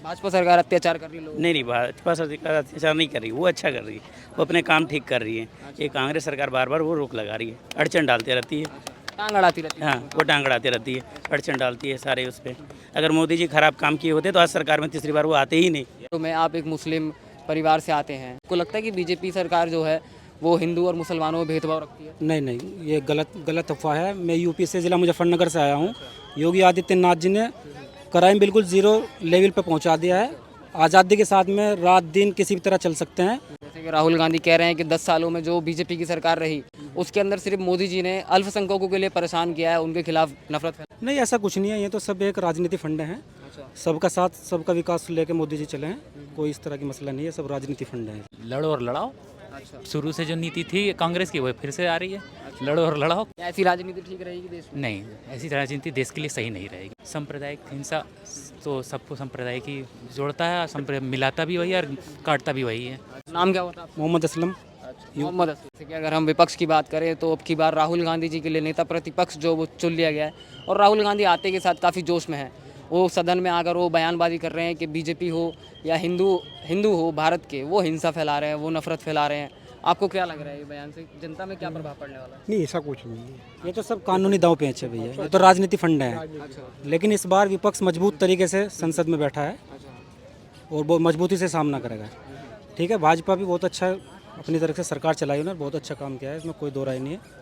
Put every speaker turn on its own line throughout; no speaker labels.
भाजपा सरकार अत्याचार कर रही है लोगों
नहीं नहीं, भाजपा सरकार अत्याचार नहीं कर रही, वो अच्छा कर रही है, वो अपने काम ठीक कर रही है। ये कांग्रेस सरकार बार बार वो रोक लगा रही है, अड़चन डालती रहती है।
पे? टांग अड़ाती रहती है।
हाँ, वो टांग अड़ाती रहती है, अड़चन डालती है सारे उस पर। अगर मोदी जी खराब काम किए होते तो आज सरकार में तीसरी बार वो आते ही नहीं।
तो मैं आप एक मुस्लिम परिवार से आते हैं, आपको लगता है कि बीजेपी सरकार जो है वो हिंदू और मुसलमानों में भेदभाव रखती है?
नहीं नहीं, ये गलत अफवाह है। मैं यूपी से ज़िला मुजफ्फरनगर से आया हूँ। योगी आदित्यनाथ जी ने क्राइम बिल्कुल ज़ीरो लेवल पे पहुँचा दिया है। आज़ादी के साथ में रात दिन किसी भी तरह चल सकते हैं।
जैसे कि राहुल गांधी कह रहे हैं कि 10 सालों में जो बीजेपी की सरकार रही उसके अंदर सिर्फ मोदी जी ने अल्पसंख्यकों के लिए परेशान किया है, उनके खिलाफ नफरत फैलाई।
नहीं, ऐसा कुछ नहीं है। ये तो सब एक राजनीति फंडे हैं। सबका साथ सबका विकास लेके मोदी जी चले हैं। कोई इस तरह की मसला नहीं है, सब राजनीति फंडे हैं।
लड़ो और लड़ाओ।
अच्छा,
शुरू से जो नीति थी कांग्रेस की वो फिर से आ रही है, लड़ो और लड़ाओ।
क्या ऐसी राजनीति ठीक रहेगी देश में?
नहीं, ऐसी राजनीति देश के लिए सही नहीं रहेगी। सांप्रदायिक हिंसा तो सबको संप्रदाय की जोड़ता है, मिलाता भी वही और काटता भी वही है।
नाम क्या होता है आपका?
मोहम्मद असलम।
मोहम्मद असलम। जैसे कि अगर हम विपक्ष की बात करें तो अब की बार राहुल गांधी जी के लिए नेता प्रतिपक्ष जो वो चुन लिया गया है और राहुल गांधी आते के साथ काफ़ी जोश में है। वो सदन में आकर वो बयानबाजी कर रहे हैं कि बीजेपी हो या हिंदू हो भारत के, वो हिंसा फैला रहे हैं, वो नफरत फैला रहे हैं। आपको क्या लग रहा है ये बयान से जनता में क्या प्रभाव पड़ने वाला है?
नहीं, ऐसा कुछ नहीं है। ये तो सब कानूनी दांव पेच है भैया, ये तो राजनीति फंडे हैं। लेकिन इस बार विपक्ष मजबूत तरीके से संसद में बैठा है और वो मजबूती से सामना करेगा। ठीक है, भाजपा भी बहुत अच्छा अपनी तरफ से सरकार चलाई उन्होंने, बहुत अच्छा काम किया है, इसमें कोई दो राय नहीं है।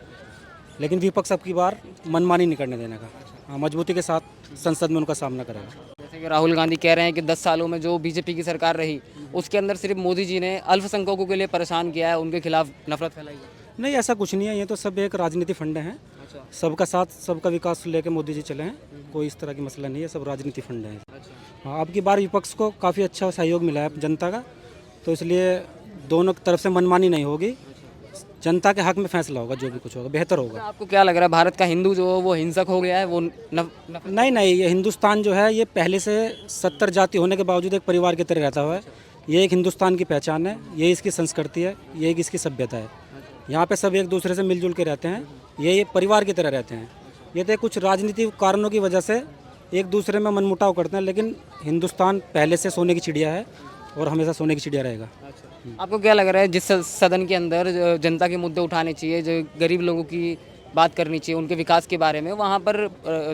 लेकिन विपक्ष अब की बार मनमानी नहीं करने देने का। हाँ, मजबूती के साथ संसद में उनका सामना करेगा।
जैसे कि राहुल गांधी कह रहे हैं कि 10 सालों में जो बीजेपी की सरकार रही उसके अंदर सिर्फ मोदी जी ने अल्पसंख्यकों के लिए परेशान किया है, उनके खिलाफ नफरत फैलाई है।
नहीं, ऐसा कुछ नहीं है। ये तो सब एक राजनीति फंडे हैं। सबका साथ सबका विकास लेके मोदी जी चले हैं। कोई इस तरह की मसला नहीं है, सब राजनीति फंडे हैं। हाँ, अब की बार विपक्ष को काफ़ी अच्छा सहयोग मिला है जनता का, तो इसलिए दोनों तरफ से मनमानी नहीं होगी। जनता के हक में फैसला होगा, जो भी कुछ होगा बेहतर होगा।
आपको क्या लग रहा है भारत का हिंदू जो है वो हिंसक हो गया है, वो नफरत?
नहीं नहीं, ये हिंदुस्तान जो है ये पहले से 70 जाति होने के बावजूद एक परिवार की तरह रहता हुआ है। ये एक हिंदुस्तान की पहचान है, ये इसकी संस्कृति है, ये एक इसकी सभ्यता है। यहाँ पे सब एक दूसरे से मिलजुल के रहते हैं, ये परिवार की तरह रहते हैं। ये तो कुछ राजनीतिक कारणों की वजह से एक दूसरे में मनमुटाव करते हैं, लेकिन हिंदुस्तान पहले से सोने की चिड़िया है और हमेशा सोने की चिड़िया रहेगा।
आपको क्या लग रहा है जिस सदन के अंदर जनता के मुद्दे उठाने चाहिए, जो गरीब लोगों की बात करनी चाहिए, उनके विकास के बारे में, वहाँ पर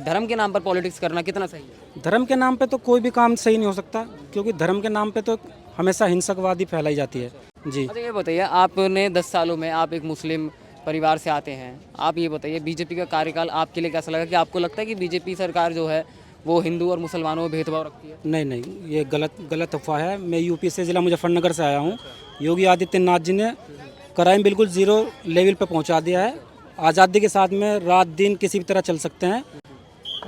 धर्म के नाम पर पॉलिटिक्स करना कितना सही है?
धर्म के नाम पे तो कोई भी काम सही नहीं हो सकता, क्योंकि धर्म के नाम पे तो हमेशा हिंसकवादी फैलाई जाती है। जी,
अच्छा, ये बताइए, आपने 10 सालों में, आप एक मुस्लिम परिवार से आते हैं, आप ये बताइए बीजेपी का कार्यकाल आपके लिए कैसा लगा? कि आपको लगता है कि बीजेपी सरकार जो है वो हिंदू और मुसलमानों में भेदभाव रखती है?
नहीं नहीं, ये गलत अफवाह है। मैं यूपी से ज़िला मुजफ्फरनगर से आया हूँ। योगी आदित्यनाथ जी ने क्राइम बिल्कुल ज़ीरो लेवल पे पहुँचा दिया है। आज़ादी के साथ में रात दिन किसी भी तरह चल सकते हैं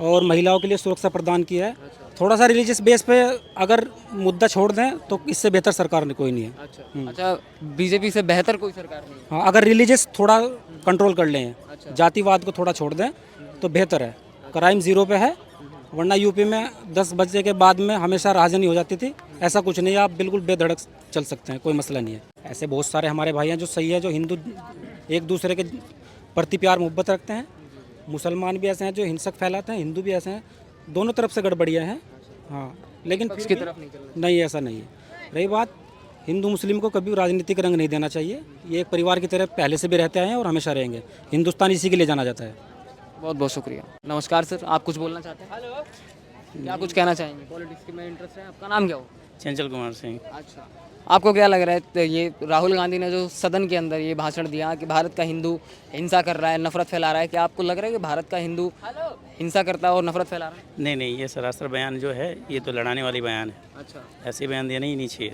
और महिलाओं के लिए सुरक्षा प्रदान की है। थोड़ा सा रिलीजियस बेस पे अगर मुद्दा छोड़ दें तो इससे बेहतर सरकार कोई नहीं है।
अच्छा, बीजेपी से बेहतर कोई सरकार नहीं है?
हाँ, अगर रिलीजियस थोड़ा कंट्रोल कर लें, जातिवाद को थोड़ा छोड़ दें तो बेहतर है। क्राइम ज़ीरो पे है, वरना यूपी में 10 बजे के बाद में हमेशा राजनी हो जाती थी। ऐसा कुछ नहीं है, आप बिल्कुल बेधड़क चल सकते हैं, कोई मसला नहीं है। ऐसे बहुत सारे हमारे भाई हैं जो सही है, जो हिंदू एक दूसरे के प्रति प्यार मोहब्बत रखते हैं। मुसलमान भी ऐसे हैं जो हिंसक फैलाते हैं, हिंदू भी ऐसे हैं। दोनों तरफ से गड़बड़ियाँ हैं। हाँ, लेकिन
पक्ष
फिर
की
भी
तरफ नहीं चल रहा।
नहीं, ऐसा नहीं है। रही बात, हिंदू मुस्लिम को कभी राजनीतिक रंग नहीं देना चाहिए। ये एक परिवार की तरह पहले से भी रहते आए हैं और हमेशा रहेंगे। हिंदुस्तान इसी के लिए जाना जाता है।
बहुत बहुत शुक्रिया। नमस्कार सर, आप कुछ बोलना चाहते हैं? हेलो, क्या कुछ कहना चाहेंगे? पॉलिटिक्स में इंटरेस्ट है आपका? नाम क्या हो?
चंचल कुमार सिंह।
अच्छा, आपको क्या लग रहा है तो ये राहुल गांधी ने जो सदन के अंदर ये भाषण दिया कि भारत का हिंदू हिंसा कर रहा है, नफरत फैला रहा है, क्या आपको लग रहा है कि भारत का हिंदू हिंसा करता है और नफरत फैला रहा है?
नहीं नहीं, ये सरासर बयान जो है ये तो लड़ाने वाली बयान है।
अच्छा
ऐसे बयान देना ही नहीं चाहिए।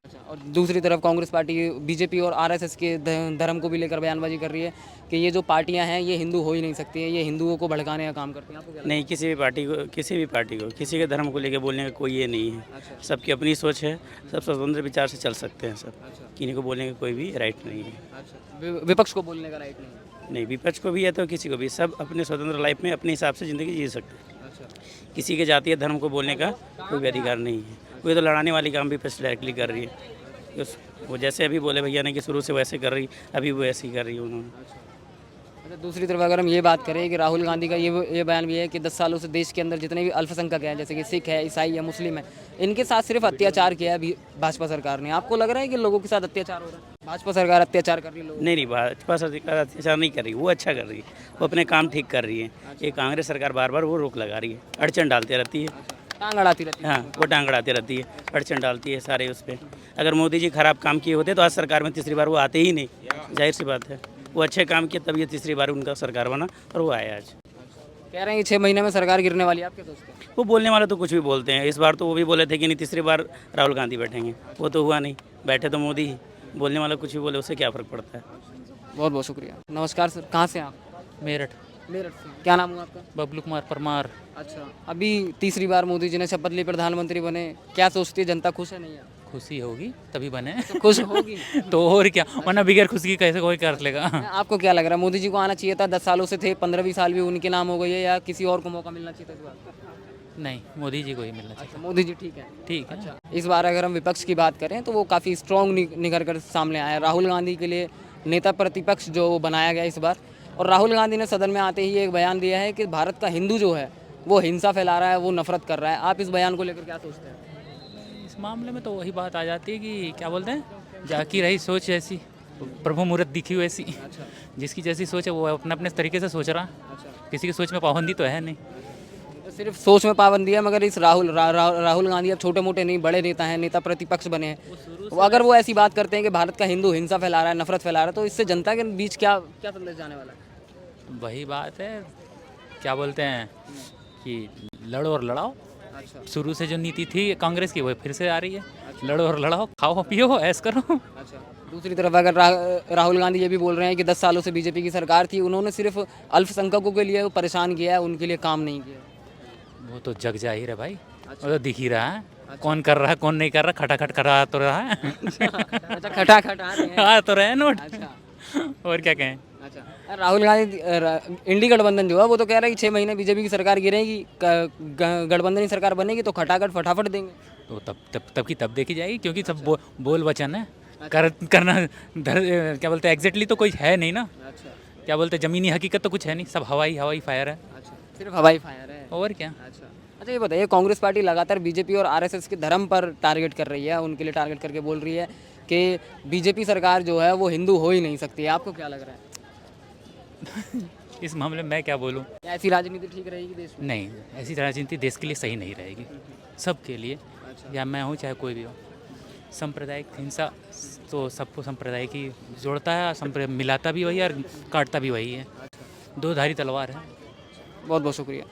अच्छा, और दूसरी तरफ कांग्रेस पार्टी बीजेपी और आरएसएस के धर्म को भी लेकर बयानबाजी कर रही है कि ये जो पार्टियां हैं ये हिंदू हो ही नहीं सकती है, ये हिंदुओं को भड़काने का काम करती हैं। आपको क्या लगता
नहीं, किसी भी पार्टी को किसी के धर्म को लेकर बोलने का कोई ये नहीं है। सबकी अपनी सोच है, सब स्वतंत्र विचार से चल सकते हैं। सब किसी को बोलने का कोई भी राइट नहीं है।
है? अच्छा, विपक्ष को बोलने का राइट नहीं है?
नहीं, विपक्ष को भी है तो किसी को भी, सब अपने स्वतंत्र लाइफ में अपने हिसाब से ज़िंदगी जी सकते हैं।
अच्छा,
किसी के जातीय धर्म को बोलने का कोई भी अधिकार नहीं है। वो तो लड़ाने वाली काम भी डायरेक्टली कर रही है। वो जैसे अभी बोले भैया ने कि शुरू से वैसे कर रही, अभी वो ऐसे ही कर रही है उन्होंने।
अच्छा, दूसरी तरफ अगर हम ये बात करें कि राहुल गांधी का ये बयान भी है कि 10 सालों से देश के अंदर जितने भी अल्पसंख्यक हैं, जैसे कि सिख है, ईसाई है, मुस्लिम है, इनके साथ सिर्फ अत्याचार किया है भाजपा सरकार ने। आपको लग रहा है कि लोगों के साथ अत्याचार हो रहा है, भाजपा सरकार अत्याचार कर रही है लोगों
नहीं भाजपा सरकार अत्याचार नहीं कर रही, वो अच्छा कर रही है, वो अपने काम ठीक कर रही है। ये कांग्रेस सरकार बार बार वो रोक लगा रही है, अड़चन डालती रहती है।
टांग अड़ाती रहती है।
हाँ, वो टांग अड़ाती रहती है, अड़चन डालती है सारे उस पर। अगर मोदी जी खराब काम किए होते तो आज सरकार में तीसरी बार वो आते ही नहीं, जाहिर सी बात है। वो अच्छे काम किए तब ये तीसरी बार उनका सरकार बना और वो आया आज।
कह रहे हैं कि 6 महीने में सरकार गिरने वाली है, आप क्या सोचते हैं?
वो बोलने वाले तो कुछ भी बोलते हैं। इस बार तो वो भी बोले थे कि नहीं तीसरी बार राहुल गांधी बैठेंगे, वो तो हुआ नहीं, बैठे तो मोदी ही। बोलने वाला कुछ भी बोले, उससे क्या फ़र्क पड़ता है।
बहुत बहुत शुक्रिया। नमस्कार सर, कहाँ से हैं आप?
मेरठ।
मेरठ से। क्या नाम हुआ आपका?
बबलू कुमार परमार।
अच्छा, अभी तीसरी बार मोदी जी ने शपथ ली, प्रधानमंत्री बने, क्या सोचती है जनता, खुश है नहीं है?
खुशी होगी तभी बने।
तो खुश होगी।
तो और क्या, वरना बगैर खुशी के कैसे कोई कर लेगा।
आपको क्या लग रहा है, मोदी जी को आना चाहिए था? 10 सालों से थे, 15-20 साल भी उनके नाम हो गई है, या किसी और को मौका मिलना चाहिए था इस बार?
नहीं, मोदी जी को ही मिलना चाहिए।
अच्छा, मोदी जी ठीक है।
ठीक है।
अच्छा, इस बार अगर हम विपक्ष की बात करें तो वो काफ़ी स्ट्रॉन्ग निखर कर सामने आया है। राहुल गांधी के लिए नेता प्रतिपक्ष जो बनाया गया इस बार, और राहुल गांधी ने सदन में आते ही एक बयान दिया है कि भारत का हिंदू जो है वो हिंसा फैला रहा है, वो नफरत कर रहा है। आप इस बयान को लेकर क्या सोचते हैं?
इस मामले में तो वही बात आ जाती है कि क्या बोलते हैं, जाकी रही सोच ऐसी, प्रभु मुहूर्त दिखी वैसी। जिसकी जैसी सोच है वो अपने अपने तरीके से सोच रहा है। किसी की सोच में पाबंदी तो है नहीं।
तो सिर्फ सोच में पाबंदी है, मगर इस राहुल गांधी अब छोटे मोटे नहीं, बड़े नेता हैं, नेता प्रतिपक्ष बने हैं। अगर वो ऐसी बात करते हैं कि भारत का हिंदू हिंसा फैला रहा है, नफरत फैला रहा है, तो इससे जनता के बीच क्या क्या संदेश जाने वाला है?
वही बात है, क्या बोलते हैं कि लड़ो और लड़ाओ।
अच्छा,
शुरू से जो नीति थी कांग्रेस की वो फिर से आ रही है। लड़ो और लड़ाओ, खाओ पियो, ऐश करो।
अच्छा। दूसरी तरफ अगर राहुल गांधी ये भी बोल रहे हैं कि 10 सालों से बीजेपी की सरकार थी, उन्होंने सिर्फ अल्पसंख्यकों के लिए परेशान किया है, उनके लिए काम नहीं किया।
वो तो जग जाहिर है भाई, वो तो दिख ही रहा है। कौन कर रहा है कौन नहीं कर रहा, खटाखट करा तो रहा है।
अच्छा, खटाखट आ रहे हैं।
हाँ तो रहे नोट।
अच्छा,
और क्या कहें।
अच्छा। राहुल गांधी इंडी गठबंधन जो है वो तो कह रहा है कि 6 महीने बीजेपी की सरकार गिरेगी, गठबंधन की सरकार बनेगी तो खटाखट फटाफट देंगे।
तो तब की तब देखी जाएगी, क्योंकि सब बोल वचन है। करना क्या बोलते हैं, एग्जैक्टली तो कोई है नहीं ना।
अच्छा,
क्या बोलते हैं, ज़मीनी हकीकत तो कुछ है नहीं, सब हवाई फायर है।
अच्छा, सिर्फ हवाई फायर है।
और क्या।
अच्छा, ये बताइए, कांग्रेस पार्टी लगातार बीजेपी और आरएसएस के धर्म पर टारगेट कर रही है, उनके लिए टारगेट करके बोल रही है कि बीजेपी सरकार जो है वो हिंदू हो ही नहीं सकती है। आपको क्या लग रहा है?
इस मामले में मैं क्या बोलूँ।
क्या ऐसी राजनीति ठीक रहेगी देश में?
नहीं, ऐसी राजनीति देश के लिए सही नहीं रहेगी, सबके लिए। या मैं हूँ चाहे कोई भी हो। सांप्रदायिक हिंसा तो सबको संप्रदाय की जोड़ता है, मिलाता भी वही और काटता भी वही है। दो धारी तलवार है।
बहुत बहुत शुक्रिया।